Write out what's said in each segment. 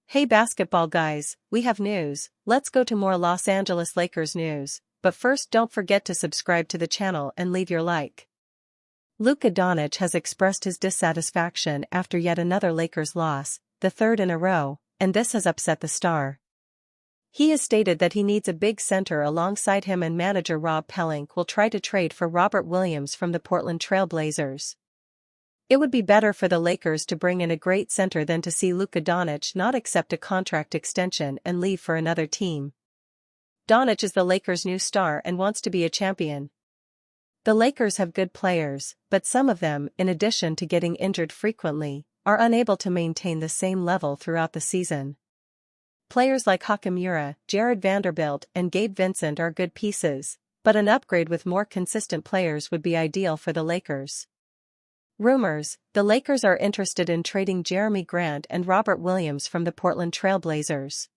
Hey basketball guys, we have news. Let's go to more Los Angeles Lakers news, but first don't forget to subscribe to the channel and leave your like. Luka Doncic has expressed his dissatisfaction after yet another Lakers loss, the third in a row, and this has upset the star. He has stated that he needs a big center alongside him, and manager Rob Pelinka will try to trade for Robert Williams from the Portland Trail Blazers. It would be better for the Lakers to bring in a great center than to see Luka Doncic not accept a contract extension and leave for another team. Doncic is the Lakers' new star and wants to be a champion. The Lakers have good players, but some of them, in addition to getting injured frequently, are unable to maintain the same level throughout the season. Players like Hachimura, Jared Vanderbilt and Gabe Vincent are good pieces, but an upgrade with more consistent players would be ideal for the Lakers. Rumors: the Lakers are interested in trading Jeremy Grant and Robert Williams from the Portland Trail Blazers.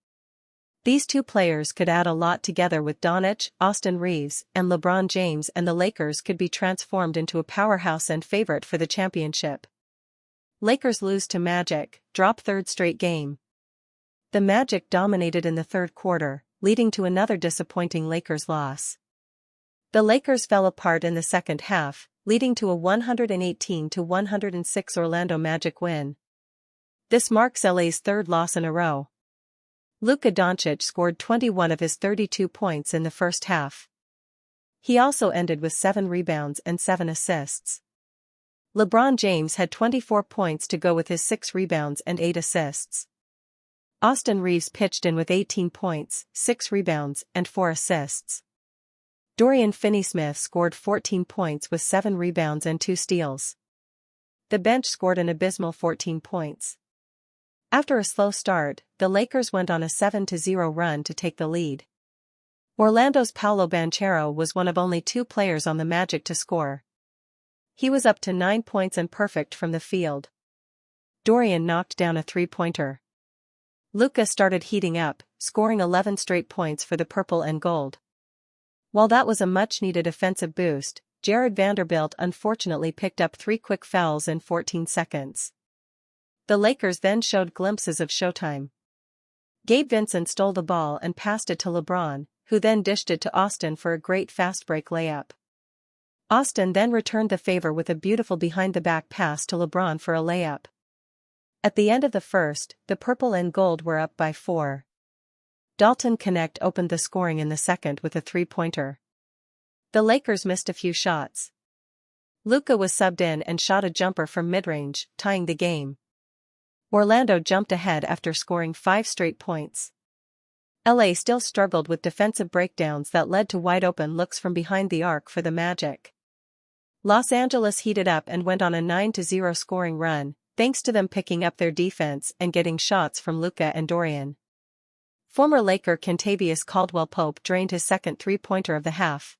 These two players could add a lot together with Doncic, Austin Reeves, and LeBron James, and the Lakers could be transformed into a powerhouse and favorite for the championship. Lakers lose to Magic, drop third straight game. The Magic dominated in the third quarter, leading to another disappointing Lakers loss. The Lakers fell apart in the second half, leading to a 118-106 Orlando Magic win. This marks LA's third loss in a row. Luka Doncic scored 21 of his 32 points in the first half. He also ended with 7 rebounds and 7 assists. LeBron James had 24 points to go with his 6 rebounds and 8 assists. Austin Reeves pitched in with 18 points, 6 rebounds, and 4 assists. Dorian Finney-Smith scored 14 points with 7 rebounds and 2 steals. The bench scored an abysmal 14 points. After a slow start, the Lakers went on a 7-0 run to take the lead. Orlando's Paolo Banchero was one of only 2 players on the Magic to score. He was up to 9 points and perfect from the field. Dorian knocked down a 3-pointer. Luka started heating up, scoring 11 straight points for the purple and gold. While that was a much-needed offensive boost, Jared Vanderbilt unfortunately picked up 3 quick fouls in 14 seconds. The Lakers then showed glimpses of showtime. Gabe Vincent stole the ball and passed it to LeBron, who then dished it to Austin for a great fast-break layup. Austin then returned the favor with a beautiful behind-the-back pass to LeBron for a layup. At the end of the first, the purple and gold were up by 4. Dalton Knecht opened the scoring in the second with a 3-pointer. The Lakers missed a few shots. Luka was subbed in and shot a jumper from mid-range, tying the game. Orlando jumped ahead after scoring 5 straight points. LA still struggled with defensive breakdowns that led to wide-open looks from behind the arc for the Magic. Los Angeles heated up and went on a 9-0 scoring run, thanks to them picking up their defense and getting shots from Luka and Dorian. Former Laker Kentavious Caldwell-Pope drained his second 3-pointer of the half.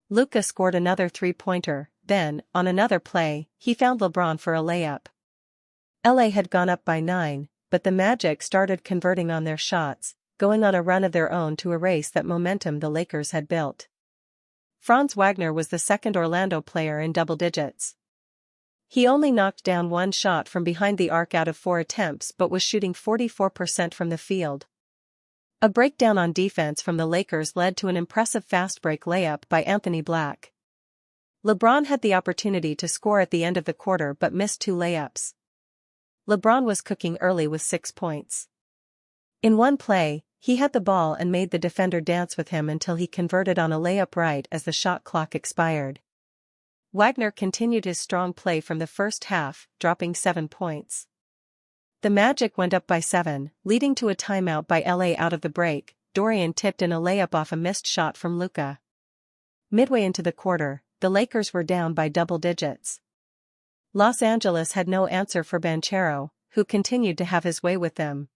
Luka scored another 3-pointer, then, on another play, he found LeBron for a layup. LA had gone up by 9, but the Magic started converting on their shots, going on a run of their own to erase that momentum the Lakers had built. Franz Wagner was the second Orlando player in double digits. He only knocked down 1 shot from behind the arc out of 4 attempts but was shooting 44% from the field. A breakdown on defense from the Lakers led to an impressive fast-break layup by Anthony Black. LeBron had the opportunity to score at the end of the quarter but missed 2 layups. LeBron was cooking early with 6 points. In one play, he had the ball and made the defender dance with him until he converted on a layup right as the shot clock expired. Wagner continued his strong play from the first half, dropping 7 points. The Magic went up by 7, leading to a timeout by LA out of the break. Dorian tipped in a layup off a missed shot from Luka. Midway into the quarter, the Lakers were down by double digits. Los Angeles had no answer for Banchero, who continued to have his way with them.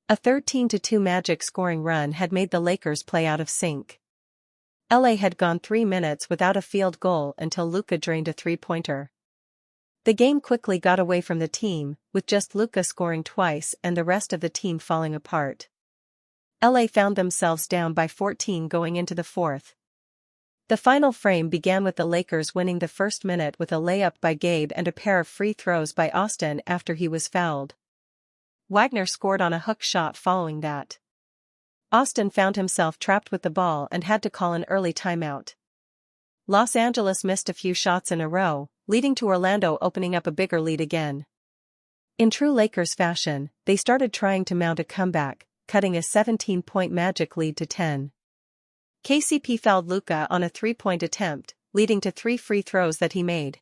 A 13-2 Magic scoring run had made the Lakers play out of sync. LA had gone 3 minutes without a field goal until Luka drained a 3-pointer. The game quickly got away from the team, with just Luka scoring twice and the rest of the team falling apart. LA found themselves down by 14 going into the fourth. The final frame began with the Lakers winning the first minute with a layup by Gabe and a pair of free throws by Austin after he was fouled. Wagner scored on a hook shot following that. Austin found himself trapped with the ball and had to call an early timeout. Los Angeles missed a few shots in a row, leading to Orlando opening up a bigger lead again. In true Lakers fashion, they started trying to mount a comeback, cutting a 17-point Magic lead to 10. KCP fouled Luka on a three-point attempt, leading to 3 free throws that he made.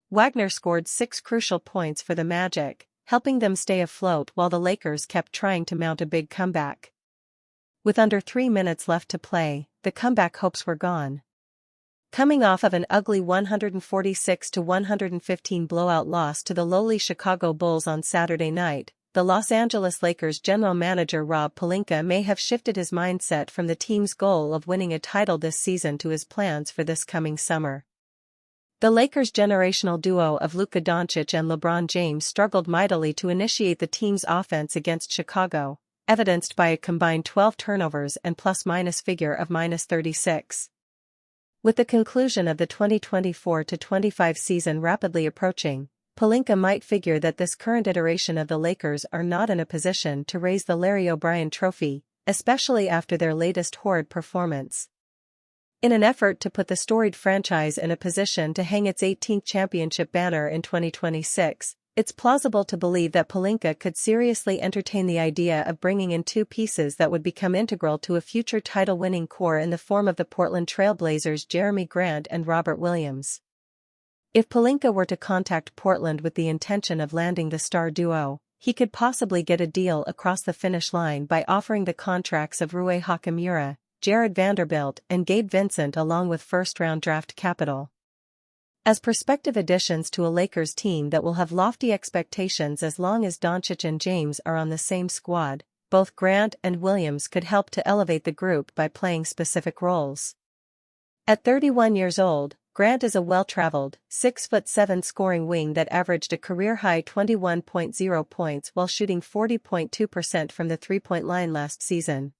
Wagner scored 6 crucial points for the Magic, helping them stay afloat while the Lakers kept trying to mount a big comeback. With under 3 minutes left to play, the comeback hopes were gone. Coming off of an ugly 146-115 blowout loss to the lowly Chicago Bulls on Saturday night, the Los Angeles Lakers general manager Rob Pelinka may have shifted his mindset from the team's goal of winning a title this season to his plans for this coming summer. The Lakers' generational duo of Luka Doncic and LeBron James struggled mightily to initiate the team's offense against Chicago, evidenced by a combined 12 turnovers and plus-minus figure of -36. With the conclusion of the 2024-25 season rapidly approaching, Pelinka might figure that this current iteration of the Lakers are not in a position to raise the Larry O'Brien Trophy, especially after their latest horrid performance. In an effort to put the storied franchise in a position to hang its 18th championship banner in 2026, it's plausible to believe that Pelinka could seriously entertain the idea of bringing in 2 pieces that would become integral to a future title-winning core in the form of the Portland Trail Blazers' Jeremy Grant and Robert Williams. If Pelinka were to contact Portland with the intention of landing the star duo, he could possibly get a deal across the finish line by offering the contracts of Rui Hachimura, Jared Vanderbilt and Gabe Vincent along with first-round draft capital. As prospective additions to a Lakers team that will have lofty expectations as long as Doncic and James are on the same squad, both Grant and Williams could help to elevate the group by playing specific roles. At 31 years old, Grant is a well-traveled, 6'7" scoring wing that averaged a career-high 21.0 points while shooting 40.2% from the three-point line last season.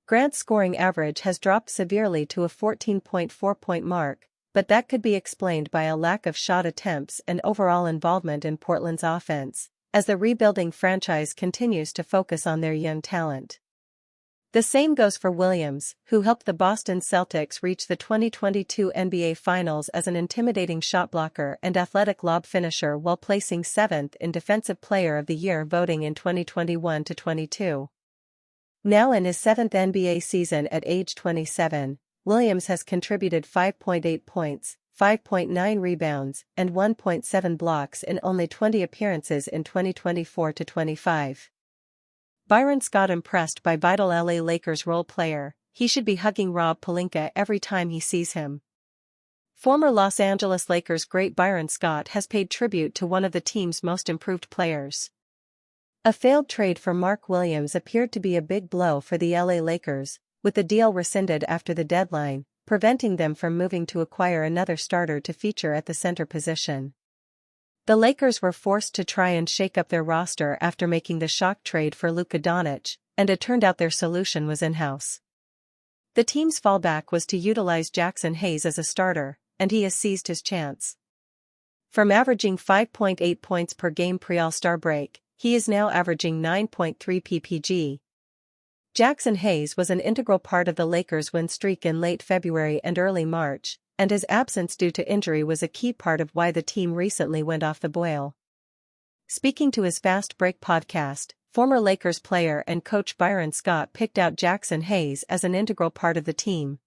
Grant's scoring average has dropped severely to a 14.4-point mark, but that could be explained by a lack of shot attempts and overall involvement in Portland's offense, as the rebuilding franchise continues to focus on their young talent. The same goes for Williams, who helped the Boston Celtics reach the 2022 NBA Finals as an intimidating shot blocker and athletic lob finisher while placing 7th in Defensive Player of the Year voting in 2021-22. Now in his 7th NBA season at age 27, Williams has contributed 5.8 points, 5.9 rebounds, and 1.7 blocks in only 20 appearances in 2024-25. Byron Scott impressed by vital LA Lakers role player, he should be hugging Rob Pelinka every time he sees him. Former Los Angeles Lakers great Byron Scott has paid tribute to one of the team's most improved players. A failed trade for Mark Williams appeared to be a big blow for the LA Lakers, with the deal rescinded after the deadline, preventing them from moving to acquire another starter to feature at the center position. The Lakers were forced to try and shake up their roster after making the shock trade for Luka Doncic, and it turned out their solution was in-house. The team's fallback was to utilize Jackson Hayes as a starter, and he has seized his chance. From averaging 5.8 points per game pre-All-Star break, he is now averaging 9.3 ppg. Jackson Hayes was an integral part of the Lakers' win streak in late February and early March, and his absence due to injury was a key part of why the team recently went off the boil. Speaking to his Fast Break podcast, former Lakers player and coach Byron Scott picked out Jackson Hayes as an integral part of the team.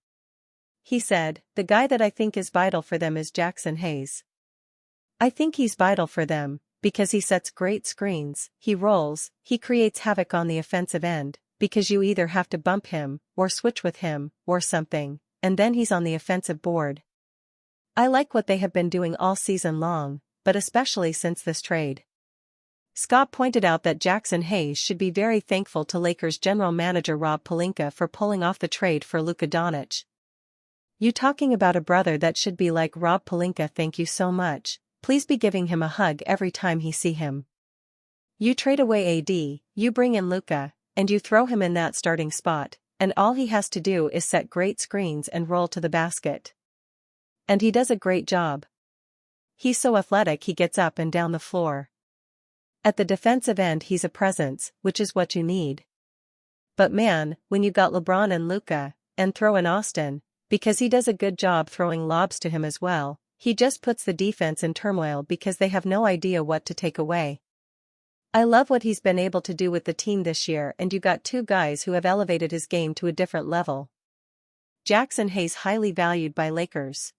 He said, "The guy that I think is vital for them is Jackson Hayes. I think he's vital for them, because he sets great screens, he rolls, he creates havoc on the offensive end, because you either have to bump him, or switch with him, or something, and then he's on the offensive board. I like what they have been doing all season long, but especially since this trade." Scott pointed out that Jackson Hayes should be very thankful to Lakers general manager Rob Pelinka for pulling off the trade for Luka Doncic. "You talking about a brother that should be like Rob Pelinka, thank you so much, please be giving him a hug every time he see him. You trade away AD, you bring in Luka, and you throw him in that starting spot, and all he has to do is set great screens and roll to the basket. And he does a great job. He's so athletic he gets up and down the floor. At the defensive end he's a presence, which is what you need. But man, when you got LeBron and Luka, and throw in Austin, because he does a good job throwing lobs to him as well, he just puts the defense in turmoil because they have no idea what to take away. I love what he's been able to do with the team this year, and you got two guys who have elevated his game to a different level. Jackson Hayes highly valued by Lakers.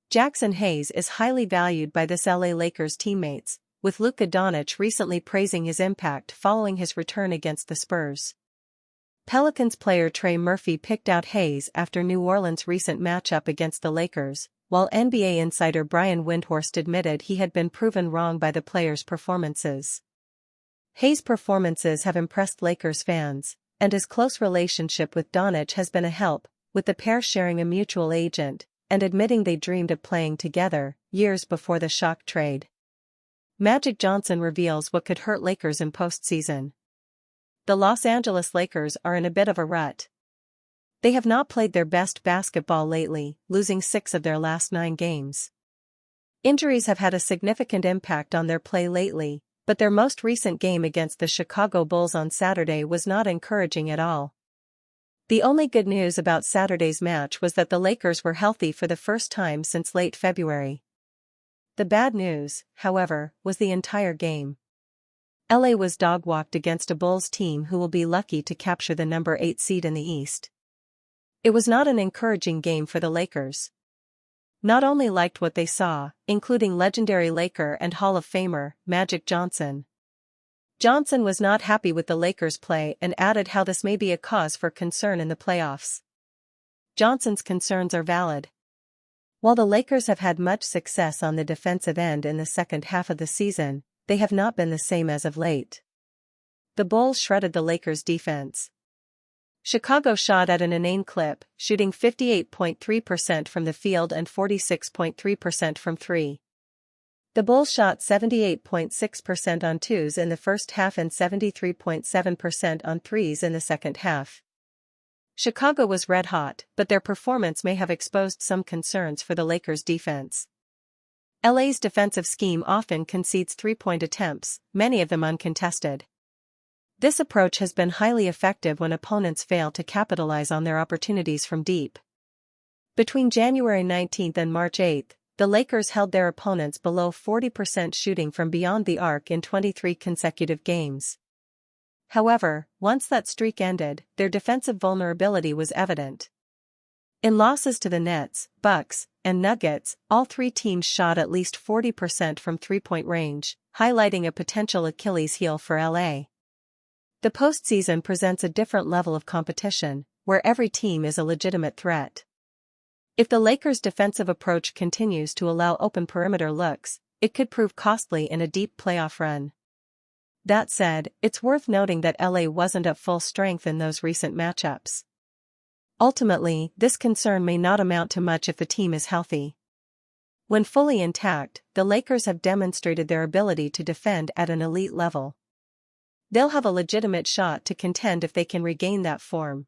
Jackson Hayes is highly valued by this LA Lakers teammates, with Luka Doncic recently praising his impact following his return against the Spurs. Pelicans player Trey Murphy picked out Hayes after New Orleans' recent matchup against the Lakers, while NBA insider Brian Windhorst admitted he had been proven wrong by the player's performances. Hayes' performances have impressed Lakers fans, and his close relationship with Doncic has been a help, with the pair sharing a mutual agent, and admitting they dreamed of playing together, years before the shock trade. Magic Johnson reveals what could hurt Lakers in postseason. The Los Angeles Lakers are in a bit of a rut. They have not played their best basketball lately, losing 6 of their last 9 games. Injuries have had a significant impact on their play lately, but their most recent game against the Chicago Bulls on Saturday was not encouraging at all. The only good news about Saturday's match was that the Lakers were healthy for the first time since late February. The bad news, however, was the entire game. LA was dog-walked against a Bulls team who will be lucky to capture the number 8 seed in the East. It was not an encouraging game for the Lakers. Not only liked what they saw, including legendary Laker and Hall of Famer, Magic Johnson. Johnson was not happy with the Lakers' play and added how this may be a cause for concern in the playoffs. Johnson's concerns are valid. While the Lakers have had much success on the defensive end in the second half of the season, they have not been the same as of late. The Bulls shredded the Lakers' defense. Chicago shot at an inane clip, shooting 58.3% from the field and 46.3% from 3. The Bulls shot 78.6% on twos in the first half and 73.7% on threes in the second half. Chicago was red hot, but their performance may have exposed some concerns for the Lakers' defense. LA's defensive scheme often concedes three-point attempts, many of them uncontested. This approach has been highly effective when opponents fail to capitalize on their opportunities from deep. Between January 19 and March 8, the Lakers held their opponents below 40% shooting from beyond the arc in 23 consecutive games. However, once that streak ended, their defensive vulnerability was evident. In losses to the Nets, Bucks, and Nuggets, all 3 teams shot at least 40% from three-point range, highlighting a potential Achilles heel for LA. The postseason presents a different level of competition, where every team is a legitimate threat. If the Lakers' defensive approach continues to allow open perimeter looks, it could prove costly in a deep playoff run. That said, it's worth noting that LA wasn't at full strength in those recent matchups. Ultimately, this concern may not amount to much if the team is healthy. When fully intact, the Lakers have demonstrated their ability to defend at an elite level. They'll have a legitimate shot to contend if they can regain that form.